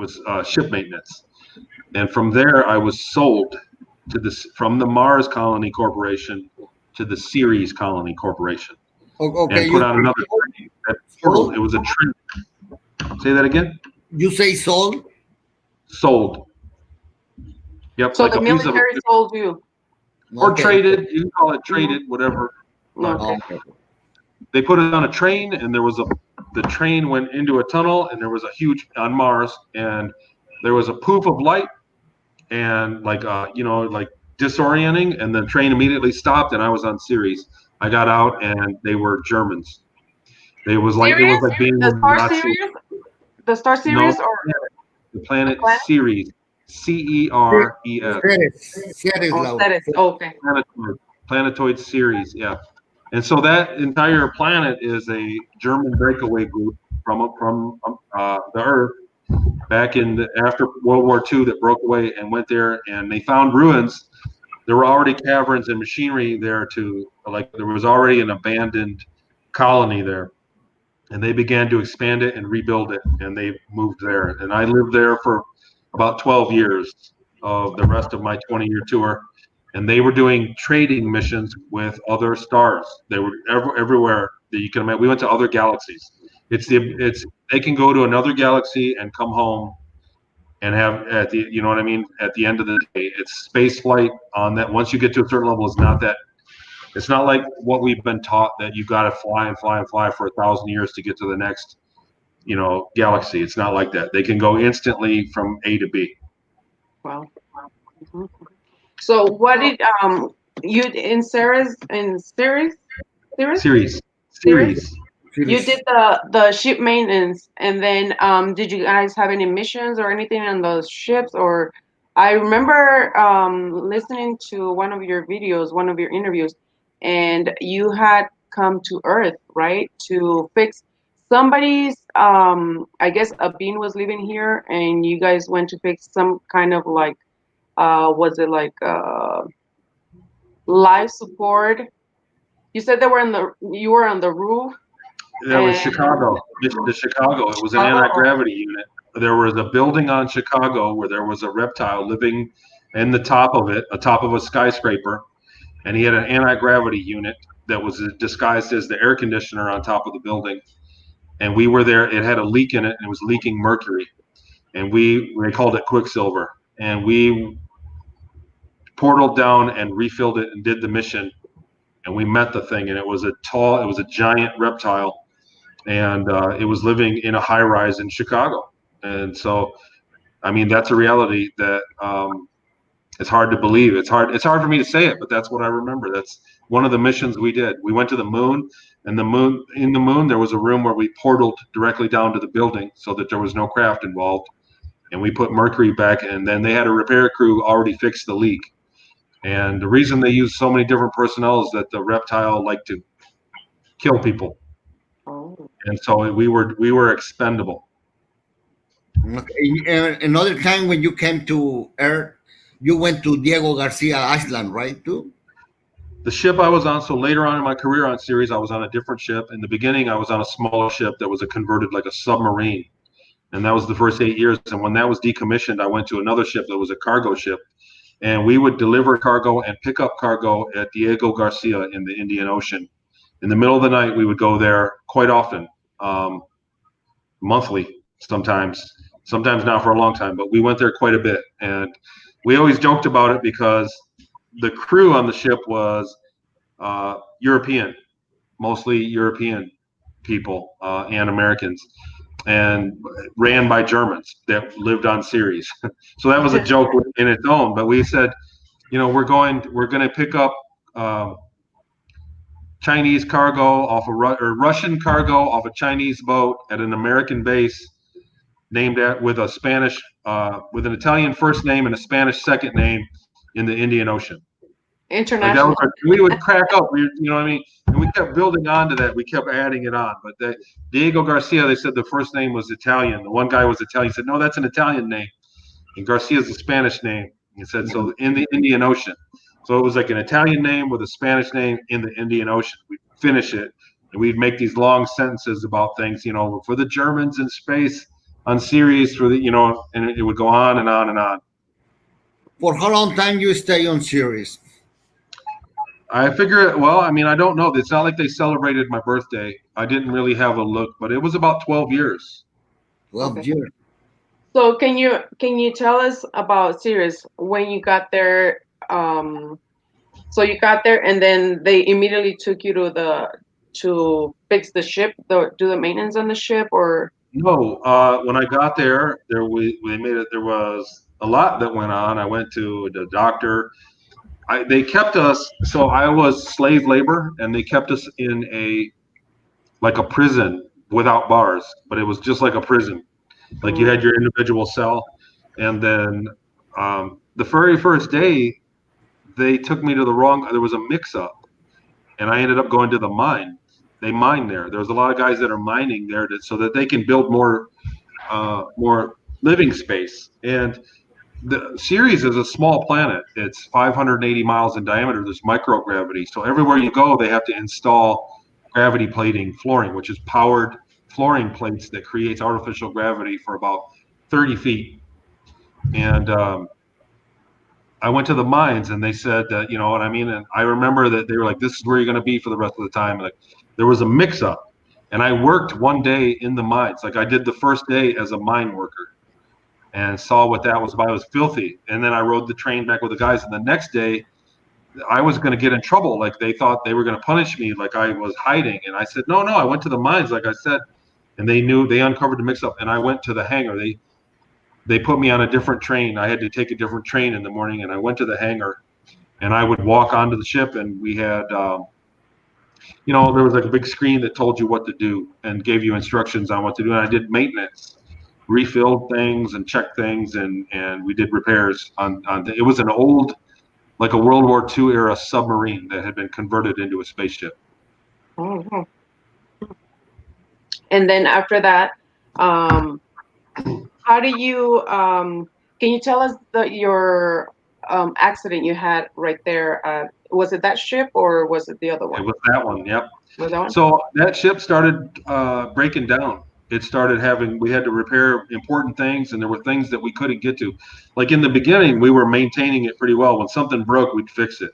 was ship maintenance. And from there, I was sold to this from the Mars Colony Corporation to the Ceres Colony Corporation. Okay. And put on another train. It was a train. Say that again? You say sold? Sold. Yep. So like the military sold you? Or traded. You can call it traded, whatever. Okay. They put it on a train, and the train went into a tunnel, and there was a huge on Mars, and there was a poof of light, and like disorienting, and the train immediately stopped, and I was on Ceres. I got out, and they were Germans. It was like being the Star Nazi. Series, the Star Series, no, or the planet Ceres, Ceres. Ceres. Okay. Planetoid Ceres, yeah. And so that entire planet is a German breakaway group from the Earth back after World War II that broke away and went there, and they found ruins. There were already caverns and machinery there there was already an abandoned colony there, and they began to expand it and rebuild it, and they moved there. And I lived there for about 12 years of the rest of my 20-year tour. And they were doing trading missions with other stars. They were everywhere that you can imagine. We went to other galaxies. They can go to another galaxy and come home and have at the end of the day, it's space flight on that. Once you get to a certain level, it's not like what we've been taught that you got to fly and fly and fly for 1,000 years to get to the next, galaxy. It's not like that. They can go instantly from A to B. Wow. Mm-hmm. So what did you in Ceres? You did the ship maintenance, and then did you guys have any missions or anything on those ships? Or I remember listening to one of your videos, one of your interviews, and you had come to Earth, right, to fix somebody's. I guess a being was living here, and you guys went to fix some kind of like. Was it like life support? You said you were on the roof. That was Chicago. The Chicago. It was an anti-gravity unit. There was a building on Chicago where there was a reptile living in the top of it, atop of a skyscraper, and he had an anti-gravity unit that was disguised as the air conditioner on top of the building. And we were there. It had a leak in it, and it was leaking mercury, and we called it Quicksilver. And we portaled down and refilled it and did the mission, and we met the thing, and it was a giant reptile, and it was living in a high-rise in Chicago. And so, I mean, that's a reality that it's hard to believe. It's hard for me to say it, but that's what I remember. That's one of the missions we did. We went to the moon, and in the moon there was a room where we portaled directly down to the building so that there was no craft involved. And we put mercury back, and then they had a repair crew already fix the leak. And the reason they use so many different personnel is that the reptile liked to kill people. Oh. And so we were expendable. Okay. Another time when you came to Earth, you went to Diego Garcia Island, right, too? The ship I was on, so later on in my career on Ceres, I was on a different ship. In the beginning, I was on a smaller ship that was converted like a submarine. And that was the first 8 years. And when that was decommissioned, I went to another ship that was a cargo ship. And we would deliver cargo and pick up cargo at Diego Garcia in the Indian Ocean. In the middle of the night, we would go there quite often, monthly sometimes not for a long time, but we went there quite a bit. And we always joked about it because the crew on the ship was European, mostly European people and Americans, and ran by Germans that lived on Ceres. So that was a joke in its own. But we said, we're going to pick up Chinese cargo off or Russian cargo off a Chinese boat at an American base with an Italian first name and a Spanish second name in the Indian Ocean. International. We would crack up, you know what I mean? And we kept building on to that. We kept adding it on. But Diego Garcia, they said the first name was Italian. The one guy was Italian. He said, no, that's an Italian name. And Garcia's a Spanish name. He said, so in the Indian Ocean. So it was like an Italian name with a Spanish name in the Indian Ocean. We'd finish it, and we'd make these long sentences about things, for the Germans in space, on series for the, you know, and it would go on and on and on. For how long time you stay on series? I figure, well, I mean, I don't know. It's not like they celebrated my birthday. I didn't really have a look, but it was about 12 years. 12 Okay. years. So can you tell us about Sirius when you got there? So you got there, and then they immediately took you to fix the ship, do the maintenance on the ship, or? No, when I got there, there was a lot that went on. I went to the doctor. They kept us, so I was slave labor, and they kept us in like a prison without bars, but it was just like a prison. Like you had your individual cell, and then the very first day, they took me to there was a mix-up, and I ended up going to the mine. They mine there. There's a lot of guys that are mining there so that they can build more living space. And the Ceres is a small planet. It's 580 miles in diameter. There's microgravity. So everywhere you go, they have to install gravity plating flooring, which is powered flooring plates that creates artificial gravity for about 30 feet. And I went to the mines, and they said that, you know what I mean? And I remember that they were like, this is where you're going to be for the rest of the time. Like, there was a mix up, and I worked one day in the mines. Like, I did the first day as a mine worker and saw what that was about. It was filthy. And then I rode the train back with the guys. And the next day, I was going to get in trouble. Like, they thought they were going to punish me, like I was hiding. And I said, no, I went to the mines, like I said. And they knew, they uncovered the mix up. And I went to the hangar. They put me on a different train. I had to take a different train in the morning, and I went to the hangar, and I would walk onto the ship, and we had, you know, there was like a big screen that told you what to do and gave you instructions on what to do. And I did maintenance, refilled things and checked things, and we did repairs on it was an old, like a World War II era submarine that had been converted into a spaceship. Oh. And then after that, how do you can you tell us your accident you had right there? Was it that ship, or was it the other one? It was that one. Yep. Was that one? So that ship started breaking down. It started we had to repair important things, and there were things that we couldn't get to. Like in the beginning, we were maintaining it pretty well. When something broke, we'd fix it.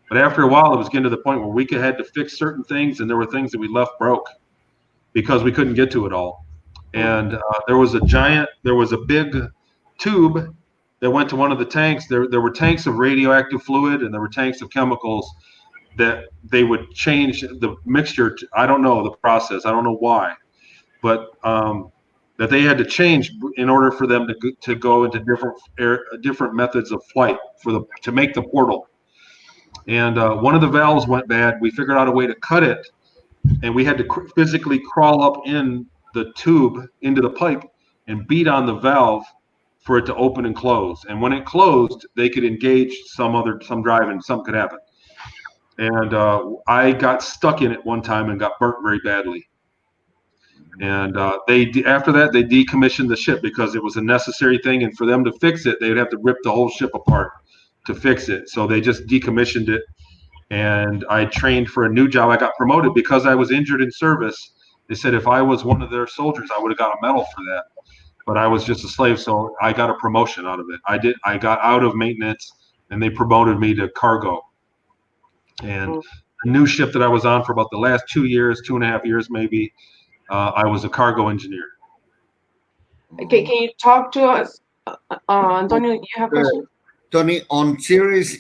But after a while, it was getting to the point where we had to fix certain things, and there were things that we left broke because we couldn't get to it all. And there was a big tube that went to one of the tanks. There were tanks of radioactive fluid, and there were tanks of chemicals that they would change the mixture. I don't know the process. I don't know why, but that they had to change in order for them to go into different methods of flight to make the portal. And one of the valves went bad. We figured out a way to cut it, and we had to physically crawl up in the tube into the pipe and beat on the valve for it to open and close. And when it closed, they could engage some drive, and something could happen. And I got stuck in it one time and got burnt very badly. And after that, they decommissioned the ship because it was a necessary thing. And for them to fix it, they would have to rip the whole ship apart to fix it. So they just decommissioned it. And I trained for a new job. I got promoted because I was injured in service. They said if I was one of their soldiers, I would have got a medal for that. But I was just a slave, so I got a promotion out of it. I got out of maintenance, and they promoted me to cargo. And the new ship that I was on for about the last 2 years, 2.5 years maybe, I was a cargo engineer. Okay, can you talk to us, Antonio? You have questions? Tony, on series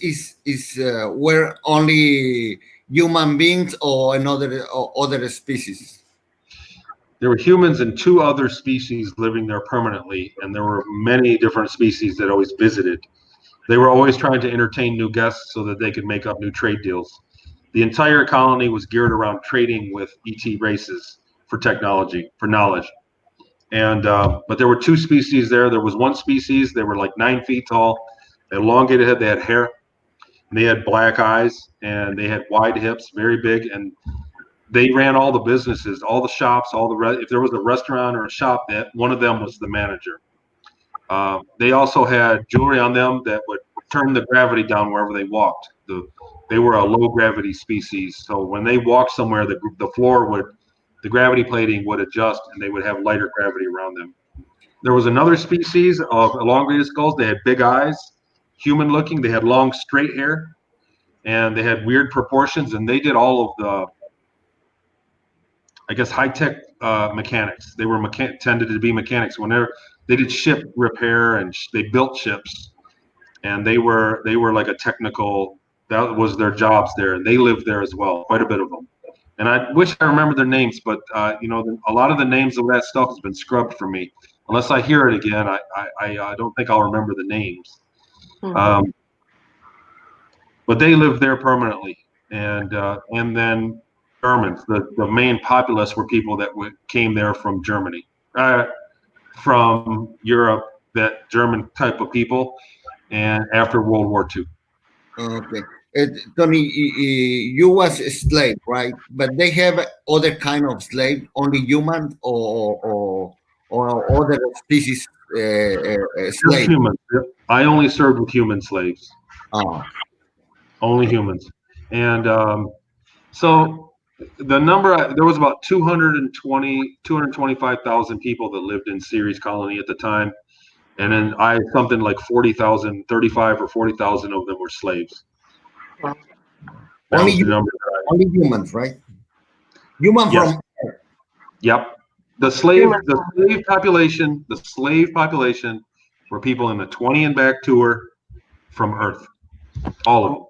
is where only human beings or other species? There were humans and 2 other species living there permanently, and there were many different species that always visited. They were always trying to entertain new guests so that they could make up new trade deals. The entire colony was geared around trading with ET races for technology, for knowledge. And but there were 2 species there. There was one species, they were like 9 feet tall, they had elongated head, they had hair, and they had black eyes, and they had wide hips, very big, and they ran all the businesses, all the shops, if there was a restaurant or a shop, that one of them was the manager. They also had jewelry on them that would turn the gravity down wherever they walked. They were a low gravity species, so when they walked somewhere, the gravity plating would adjust, and they would have lighter gravity around them. There was another species of elongated skulls. They had big eyes, human-looking. They had long, straight hair, and they had weird proportions. And they did all of the, I guess, high-tech mechanics. They were tended to be mechanics. Whenever they did ship repair and they built ships, and they were like a technical. That was their jobs there, and they lived there as well. Quite a bit of them. And I wish I remember their names, but you know, a lot of the names of that stuff has been scrubbed from me. Unless I hear it again, I don't think I'll remember the names. Mhm. But they lived there permanently, and then Germans. The main populace were people that came there from Germany, from Europe. That German type of people, and after World War II. Okay. Tony, you was a slave, right? But they have other kind of slave, only human or other species Just slave. humans. Yep. I only served with human slaves. Oh, Only humans. And so the number, there was about 225,000 people that lived in Ceres Colony at the time. And then something like 40,000, 35 or 40,000 of them were slaves. That only was the number. only humans, right? Human Yes. from Yep. The slave population were people in the 20 and back tour from Earth. All of them.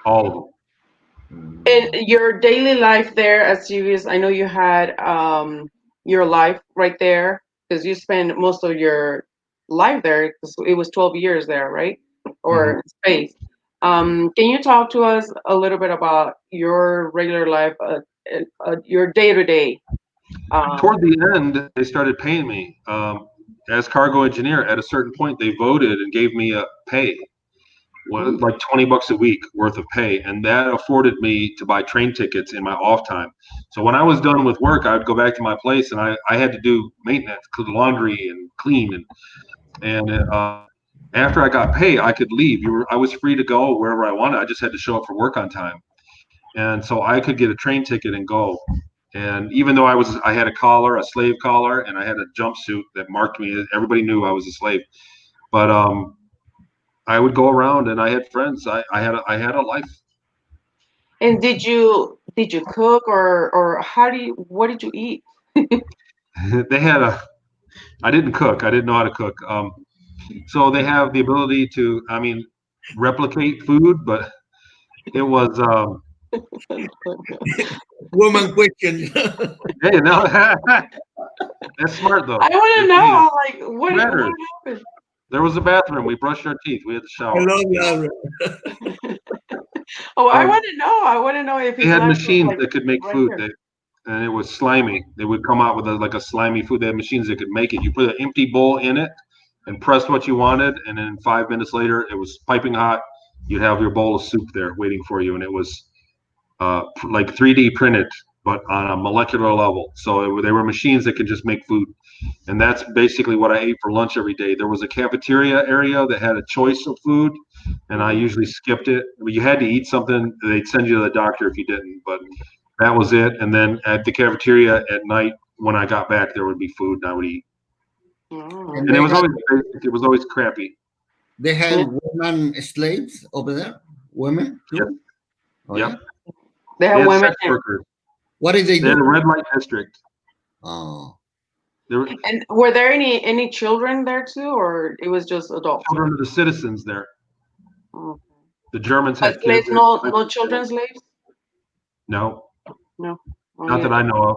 All of them. And your daily life there at Sirius, I know you had your life right there because you spent most of your life there. It was 12 years there, right? Or space. Can you talk to us a little bit about your regular life, your day to day? Toward the end, they started paying me as cargo engineer. At a certain point, they voted and gave me a pay, like $20 a week worth of pay, and that afforded me to buy train tickets in my off time. So when I was done with work, I would go back to my place, and I had to do maintenance, laundry, and clean, and after I got pay, I could leave. I was free to go wherever I wanted. I just had to show up for work on time, and so I could get a train ticket and go. And even though I had a collar, a slave collar, and I had a jumpsuit that marked me, everybody knew I was a slave. But I would go around, and I had friends. I had a life. And did you cook or what did you eat? They had I didn't cook. I didn't know how to cook. So they have the ability to, replicate food, but it was. woman question. Hey, no, that's smart though. I want to know, like, what happened? There was a bathroom. We brushed our teeth. We had to shower. Hello, Laura. Oh, I want to know. I want to know if they had machines that could make food, and it was slimy. They would come out with a slimy food. They had machines that could make it. You put an empty bowl in it and pressed what you wanted, and then 5 minutes later, it was piping hot. You'd have your bowl of soup there waiting for you, and it was like 3D printed, but on a molecular level. So they were machines that could just make food. And that's basically what I ate for lunch every day. There was a cafeteria area that had a choice of food, and I usually skipped it. You had to eat something. They'd send you to the doctor if you didn't, but that was it. And then at the cafeteria at night, when I got back, there would be food, and I would eat. And it was always crappy. They had women slaves over there? Women too? Yep. Oh, Yep. yeah? They have women. Sex workers. What did they do? They had a red light district. Oh. And were there any children there too, or it was just adults? Children of the citizens there. Oh. The Germans had slaves, kids. no children slaves? No. No. Not that I know of.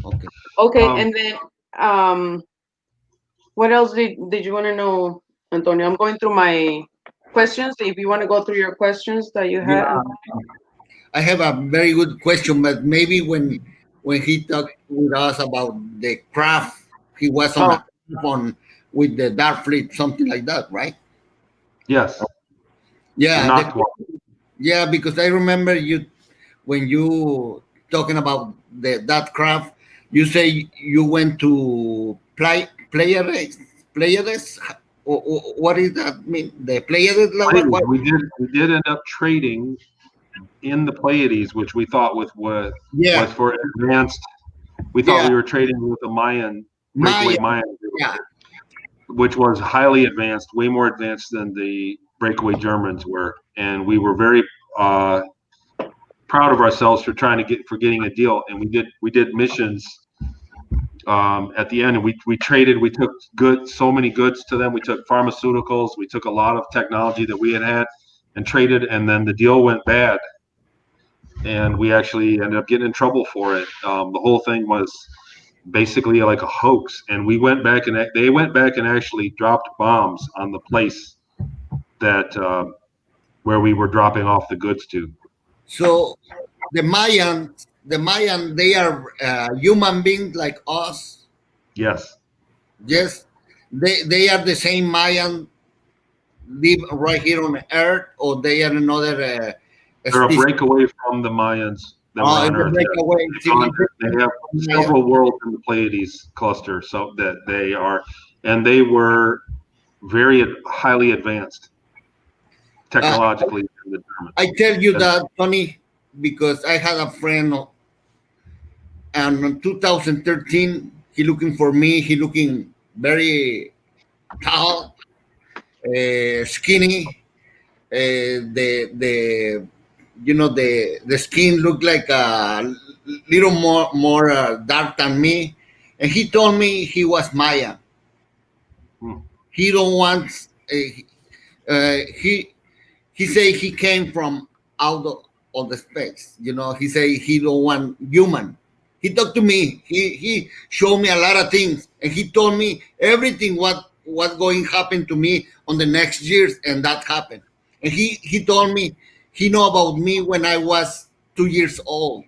Okay. Okay, and then what else did you want to know, Antonio? I'm going through my questions. If you want to go through your questions that you had. Yeah. I have a very good question, but maybe when he talked with us about the craft, he was on with the Dark Fleet, something like that, right? Yes. Yeah. Yeah, because I remember when you talking about that craft, you say you went to Pleiades. What does that mean? The Pleiades? We did end up trading in the Pleiades, which we thought was for advanced. We thought we were trading with the Mayan breakaway Maya. Mayan, Yeah. which was highly advanced, way more advanced than the breakaway Germans were, and we were very proud of ourselves for getting a deal. And we did missions at the end, and we traded. We took so many goods to them. We took pharmaceuticals. We took a lot of technology that we had and traded. And then the deal went bad, and we actually ended up getting in trouble for it. The whole thing was basically like a hoax, and they went back and actually dropped bombs on the place that where we were dropping off the goods to. So the Mayan, they are human beings like us. Yes. Yes, they are the same Mayan live right here on Earth, or they are another. They're a breakaway from the Mayans that were on Earth. They have several worlds in the Pleiades cluster, so that they were very highly advanced technologically. I tell you that, Tony, because I had a friend, and in 2013, he looking for me. He looking very tall, skinny. The the skin looked like a little more dark than me, and he told me he was Maya. He don't want. He say he came from out of the space. He say he don't want human. He talked to me. He showed me a lot of things, and he told me everything what going to happen to me on the next years, and that happened. And he told me he know about me when I was 2 years old,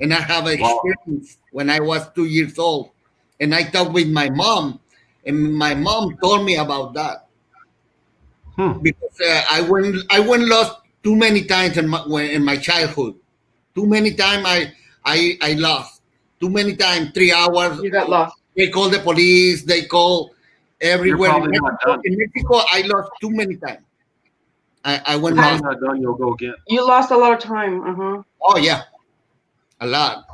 and I have experience when I was 2 years old, and I talked with my mom, and my mom told me about that. Because I went lost too many times in my childhood. Too many times I lost. Too many times, 3 hours. You got lost. They call the police. They call everywhere. In Mexico, I lost too many times. I went lost. Not done. You'll go again. You lost a lot of time. Oh yeah, a lot.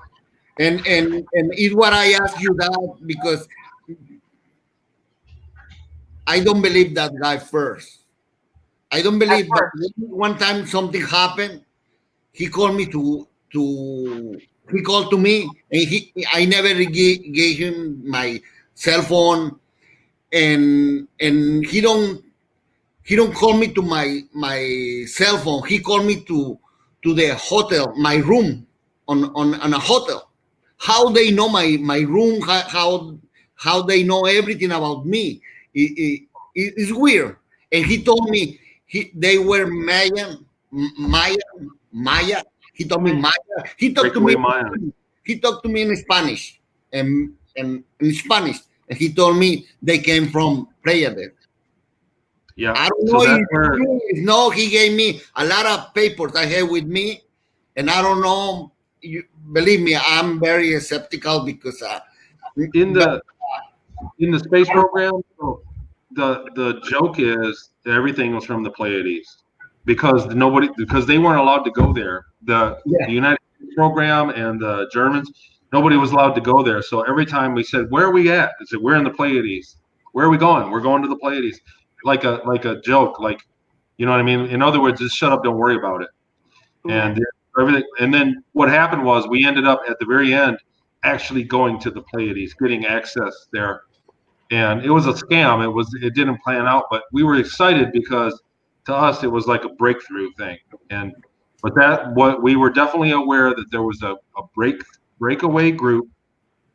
And it's what I ask you that because I don't believe that guy first. I don't believe that one time something happened. He called me he called to me, and I never gave him my cell phone, and he don't call me to my cell phone. He called me to the hotel, my room on a hotel. How they know my room? How they know everything about me? It's weird. And he told me they were Maya. He told me Maya. He talked to me. He talked to me in Spanish, and in Spanish, and he told me they came from Pleiades. Yeah. I don't know. No, he gave me a lot of papers I have with me, and I don't know. Believe me, I'm very skeptical because in the space program, the joke is that everything was from the Pleiades because they weren't allowed to go there. The United States program and the Germans, nobody was allowed to go there. So every time we said, "Where are we at?" I said, "We're in the Pleiades." "Where are we going?" "We're going to the Pleiades." Like a joke, like, you know what I mean? In other words, just shut up, don't worry about it. And everything. And then what happened was we ended up at the very end actually going to the Pleiades, getting access there. And it was a scam. It didn't plan out, but we were excited because to us it was like a breakthrough thing. But we were definitely aware that there was a breakaway group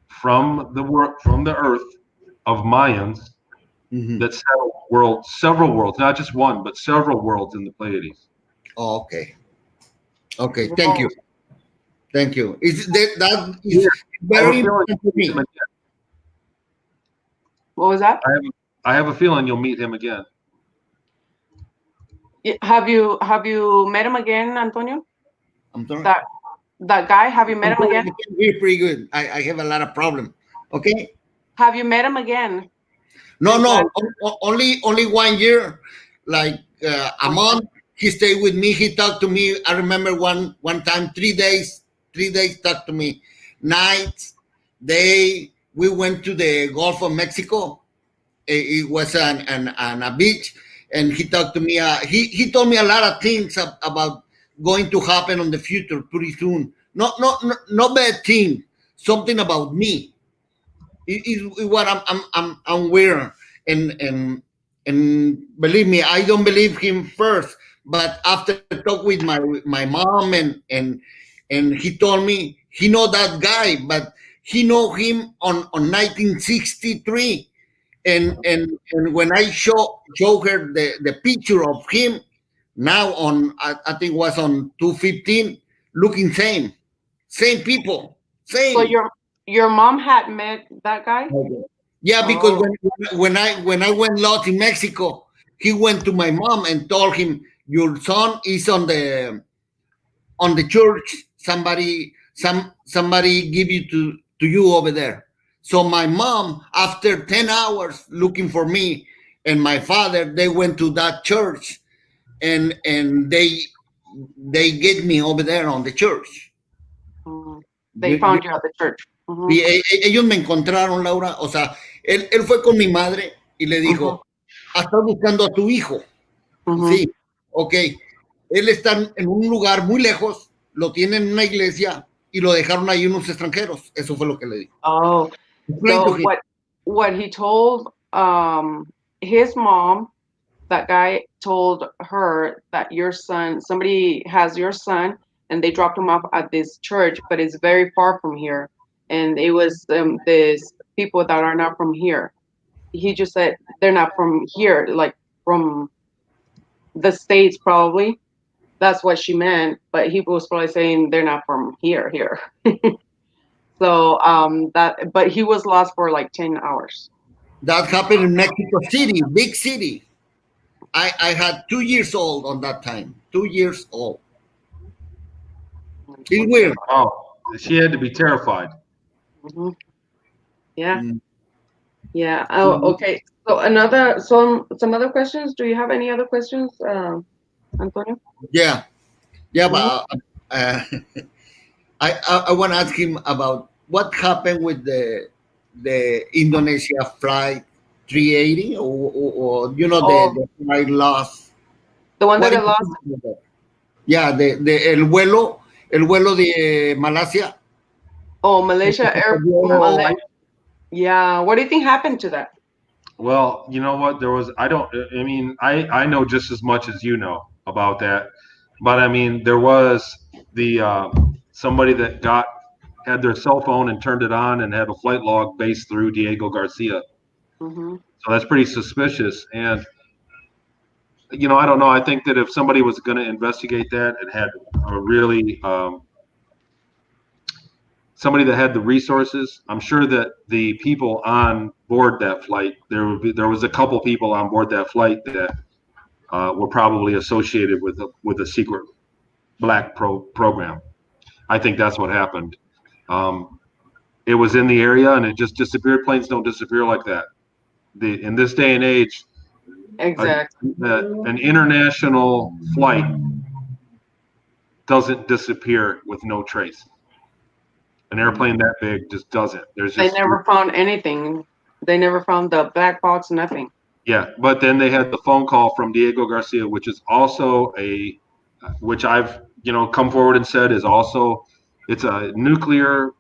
from the Earth of Mayans that settled several worlds, not just one, but several worlds in the Pleiades. Oh, okay. Okay, thank you. Thank you. That is very important to me. What was that? I have a feeling you'll meet him again. Have you met him again, Antonio? I'm sorry? That guy, have you met him again? He's pretty good. I have a lot of problems. Okay? Have you met him again? No. Only 1 year, like a month. He stayed with me. He talked to me. I remember one time, 3 days talked to me. Nights, day, we went to the Gulf of Mexico. It was a beach, and he talked to me. He told me a lot of things about going to happen on the future pretty soon. No bad thing. Something about me. Is what I'm wearing, and believe me, I don't believe him first, but after talk with my mom and he told me he know that guy, but he know him on 1963, and when I show her the picture of him now on I think was on 215, looking same people, So same. your mom had met that guy? Yeah, because Oh. when I went lost in Mexico, he went to my mom and told him, "Your son is on the church. Somebody give you to you over there." So my mom, after 10 hours looking for me and my father, they went to that church, and they get me over there on the church. They found you at the church. Y ellos me encontraron, Laura. O sea, él fue con mi madre y le dijo, estás buscando a tu hijo. Sí, ok. Él está en un lugar muy lejos, lo tienen en una iglesia y lo dejaron ahí unos extranjeros. Eso fue lo que le dijo. Oh, so what he told his mom, that guy told her that your son, somebody has your son, and they dropped him off at this church, but it's very far from here, and it was this people that are not from here. He just said they're not from here, like from the States, probably. That's what she meant, but he was probably saying they're not from here. So but he was lost for like 10 hours. That happened in Mexico City, big city. I had 2 years old on that time. 2 years old. It's weird. Oh, she had to be terrified. Yeah. Yeah. Oh, okay. So some other questions. Do you have any other questions, Antonio? Yeah. But I want to ask him about what happened with the Indonesia flight 380, or the flight lost. The one that got lost. Yeah, el vuelo de Malasia. Oh, Malaysia Air. Yeah. What do you think happened to that? Well, you know what? I know just as much as you know about that. But I mean, there was somebody that had their cell phone and turned it on and had a flight log based through Diego Garcia. So that's pretty suspicious. And I don't know. I think that if somebody was going to investigate that and had a really somebody that had the resources, I'm sure that the people on board that flight, there was a couple people on board that flight that were probably associated with a secret black program. I think that's what happened. It was in the area and it just disappeared. Planes don't disappear like that. In this day and age, exactly, an international flight doesn't disappear with no trace. An airplane that big just doesn't. They never found anything. They never found the black box, nothing. Yeah, but then they had the phone call from Diego Garcia, which is also which I've come forward and said is also, it's a nuclear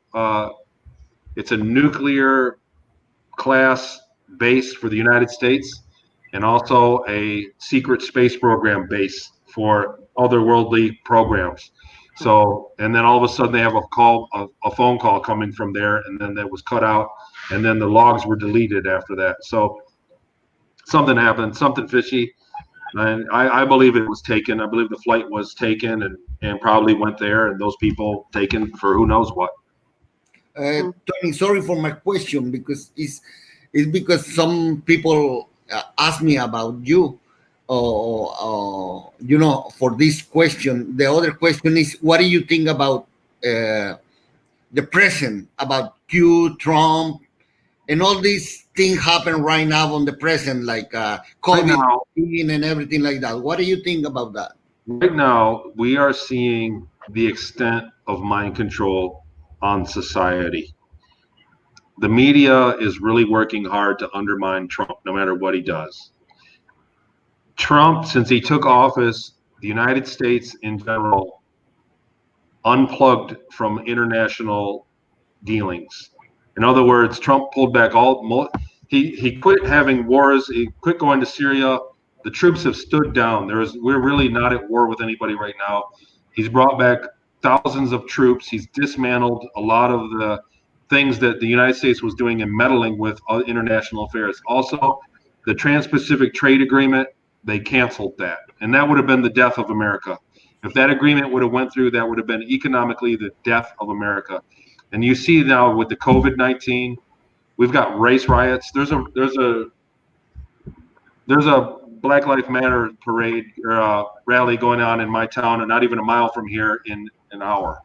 class base for the United States, and also a secret space program base for otherworldly programs. So, and then all of a sudden they have a phone call coming from there, and then that was cut out, and then the logs were deleted after that. So something happened, something fishy, and I believe it was taken. I believe the flight was taken and probably went there, and those people taken for who knows what. Tony, sorry for my question, because it's because some people ask me about you, for this question. The other question is, what do you think about the present, about Q, Trump, and all these things happen right now on the present, like COVID and everything like that? What do you think about that? Right now, we are seeing the extent of mind control on society. The media is really working hard to undermine Trump, no matter what he does. Trump, since he took office, the United States in general unplugged from international dealings. In other words, Trump pulled back he quit having wars, he quit going to Syria. The troops have stood down. We're really not at war with anybody right now. He's brought back thousands of troops. He's dismantled a lot of the things that the United States was doing and meddling with international affairs. Also, the Trans-Pacific Trade Agreement, they canceled that. And that would have been the death of America. If that agreement would have went through, that would have been economically the death of America. And you see now with the COVID-19, we've got race riots. There's a Black Lives Matter parade or rally going on in my town, and not even a mile from here in an hour.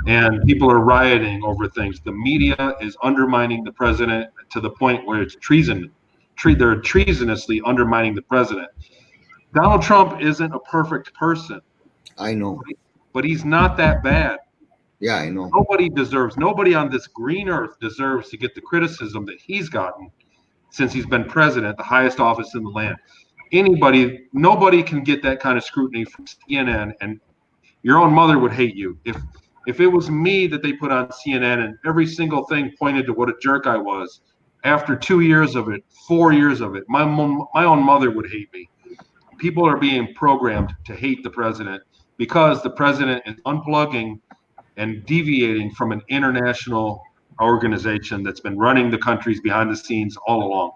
And people are rioting over things. The media is undermining the president to the point where it's treason. They're treasonously undermining the president. Donald Trump isn't a perfect person. I know. But he's not that bad. Yeah, I know. Nobody on this green earth deserves to get the criticism that he's gotten since he's been president, the highest office in the land. Nobody can get that kind of scrutiny from CNN, and your own mother would hate you. If it was me that they put on CNN and every single thing pointed to what a jerk I was, after 2 years of it, 4 years of it, my own mother would hate me. People are being programmed to hate the president because the president is unplugging and deviating from an international organization that's been running the countries behind the scenes all along.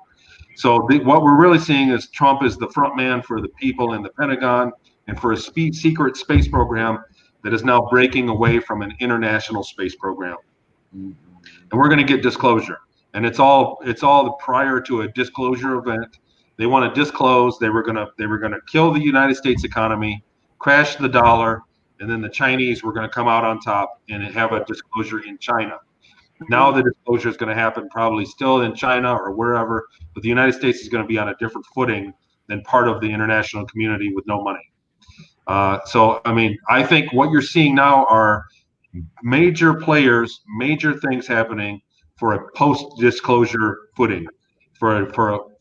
So what we're really seeing is Trump is the front man for the people in the Pentagon and for a secret space program that is now breaking away from an international space program. And we're going to get disclosure. And it's all prior to a disclosure event. They want to disclose. They were going to kill the United States economy, crash the dollar, and then the Chinese were going to come out on top and have a disclosure in China. Now the disclosure is going to happen probably still in China or wherever, but the United States is going to be on a different footing than part of the international community with no money. So, I mean, I think what you're seeing now are major players, major things happening for a post-disclosure footing, for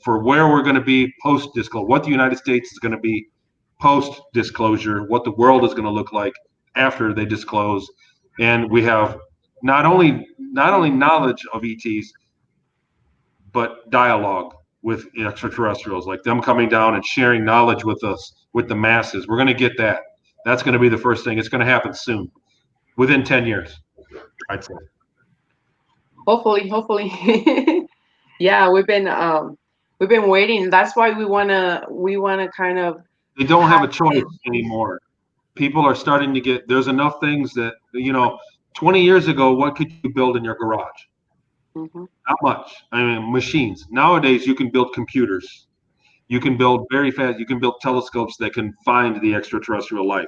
where we're going to be post-disclosure, what the United States is going to be post-disclosure, what the world is going to look like after they disclose. And we have not only knowledge of ETs, but dialogue with extraterrestrials, like them coming down and sharing knowledge with us, with the masses. We're going to get that. That's going to be the first thing. It's going to happen soon, within 10 years, I'd say. Hopefully. Yeah, we've been waiting. That's why we wanna kind of. They don't have a choice anymore. People are starting to get. There's enough things that 20 years ago, what could you build in your garage? Not much. I mean, machines. Nowadays, you can build computers. You can build very fast. You can build telescopes that can find the extraterrestrial life.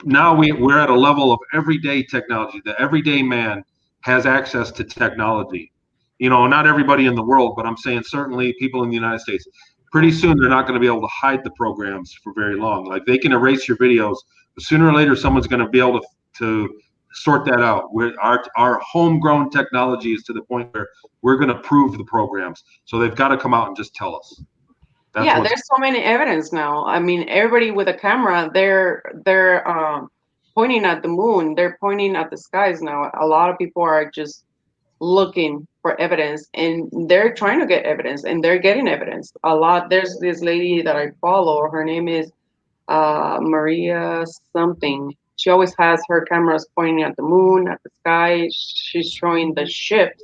Now we're at a level of everyday technology. The everyday man has access to technology. Not everybody in the world, but I'm saying certainly people in the United States. Pretty soon, they're not going to be able to hide the programs for very long. Like, they can erase your videos, but sooner or later, someone's going to be able to sort that out. Our homegrown technology is to the point where we're going to prove the programs. So they've got to come out and just tell us. There's so many evidence now. I mean, everybody with a camera, they're pointing at the moon. They're pointing at the skies now. A lot of people are just looking for evidence, and they're trying to get evidence, and they're getting evidence a lot. There's this lady that I follow. Her name is Maria something. She always has her cameras pointing at the moon, at the sky. She's showing the ships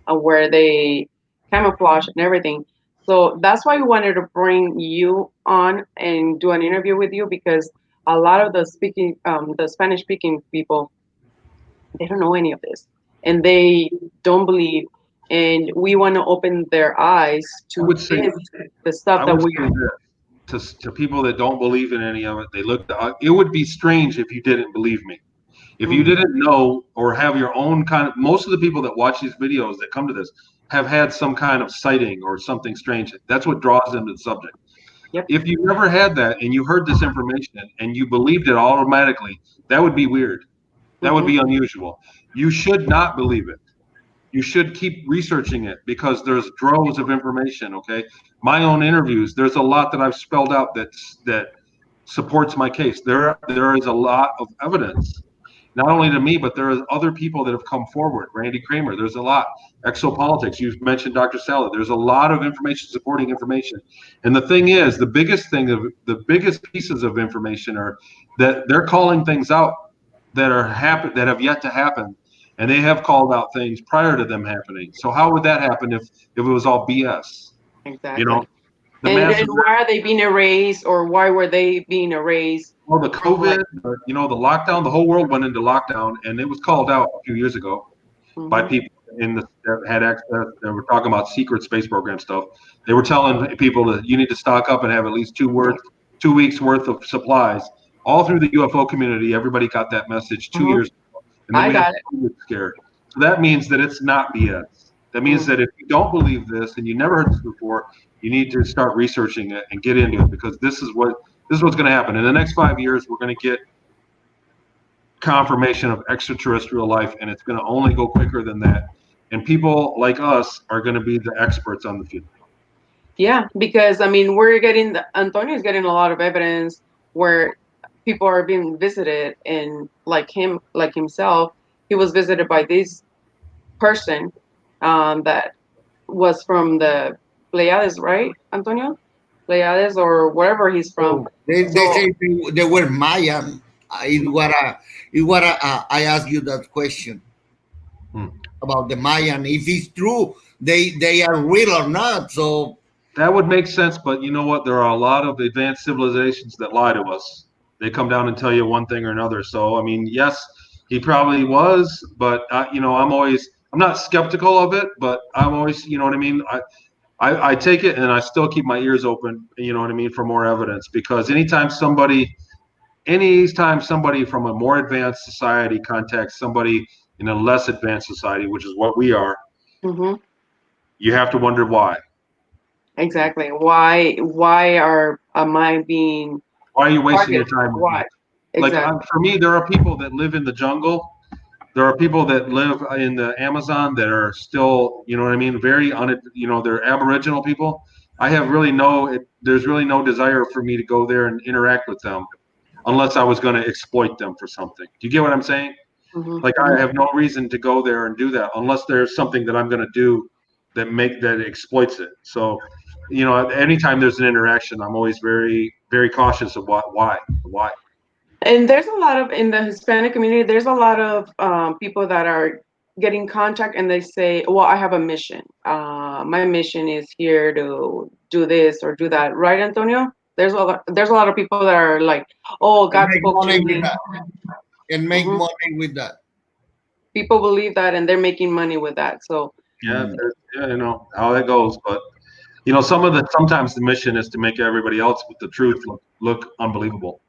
where they camouflage and everything. So that's why we wanted to bring you on and do an interview with you, because a lot of the Spanish-speaking people, they don't know any of this, and they don't believe. And we want to open their eyes to the stuff that we. To people that don't believe in any of it, it would be strange if you didn't believe me. If you didn't know or have your own kind of, most of the people that watch these videos that come to this have had some kind of sighting or something strange. That's what draws them to the subject. Yep. If you never had that and you heard this information and you believed it automatically, that would be weird. That would be unusual. You should not believe it. you should keep researching it because there's droves of information. Okay, my own interviews, there's a lot that I've spelled out that supports my case. There is a lot of evidence, not only to me, but there are other people that have come forward. Randy Kramer, there's a lot. Exopolitics, you've mentioned Dr. Salad. There's a lot of information, supporting information. And the thing is, the biggest pieces of information are that they're calling things out that have yet to happen. And they have called out things prior to them happening. So how would that happen if it was all BS? Exactly. You know, and why are they being erased, or why were they being erased? Well, the COVID, the lockdown, the whole world went into lockdown, and it was called out a few years ago by people that had access. They were talking about secret space program stuff. They were telling people that you need to stock up and have at least 2 weeks worth of supplies. All through the UFO community, everybody got that message 2 years ago, and then we got scared. So that means that it's not BS. That means that if you don't believe this and you never heard this before, you need to start researching it and get into it, because this is what's going to happen. In the next 5 years, we're going to get confirmation of extraterrestrial life, and it's going to only go quicker than that. And people like us are going to be the experts on the field. Yeah, because Antonio's getting a lot of evidence where people are being visited, and like himself, he was visited by this person that was from the Pleiades, right, Antonio? Pleiades, or wherever he's from. They say they were Mayan. I asked you that question about the Mayan. If it's true, they are real or not. So that would make sense. But you know what? There are a lot of advanced civilizations that lie to us. They come down and tell you one thing or another. So I mean, yes, he probably was, but I'm not skeptical of it, but I'm always, you know what I mean? I take it, and I still keep my ears open, you know what I mean, for more evidence, because anytime somebody from a more advanced society contacts somebody in a less advanced society, which is what we are, you have to wonder why. Exactly. Why are Why are you wasting your time? Why? Exactly. For me, there are people that live in the jungle. There are people that live in the Amazon that are still, you know what I mean, they're Aboriginal people. There's really no desire for me to go there and interact with them unless I was going to exploit them for something. Do you get what I'm saying? I have no reason to go there and do that unless there's something that I'm going to do that exploits it. So, anytime there's an interaction, I'm always very, very cautious of why. And there's a lot of, in the Hispanic community, there's a lot of people that are getting contact, and they say, well, I have a mission. My mission is here to do this or do that. Right, Antonio? There's a lot of people that are like, oh, God spoke to me. And make money with that. People believe that, and they're making money with that. So yeah, you know how that goes. But sometimes the mission is to make everybody else with the truth look unbelievable.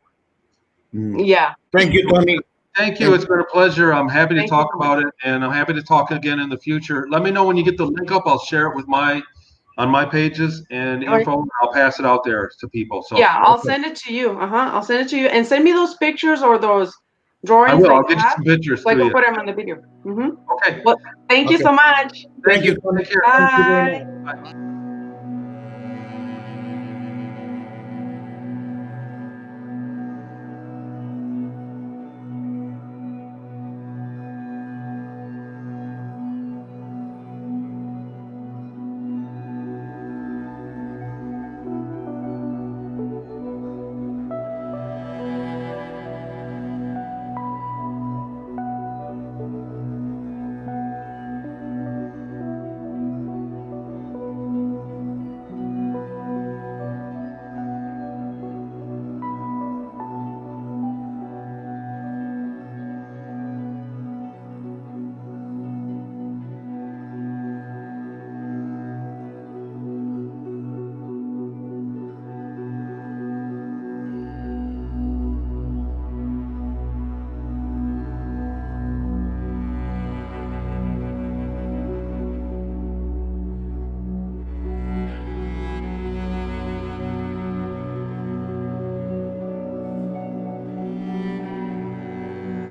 Yeah. Thank you, Tony. Thank you. It's been a pleasure. I'm happy to talk about it, and I'm happy to talk again in the future. Let me know when you get the link up. I'll share it on my pages and info. I'll pass it out there to people. So yeah, I'll send it to you. I'll send it to you, and send me those pictures or those drawings. I will. I'll get you some pictures. So I can put them on the video. Okay. Well, thank you so much. Thank you. Bye. Bye.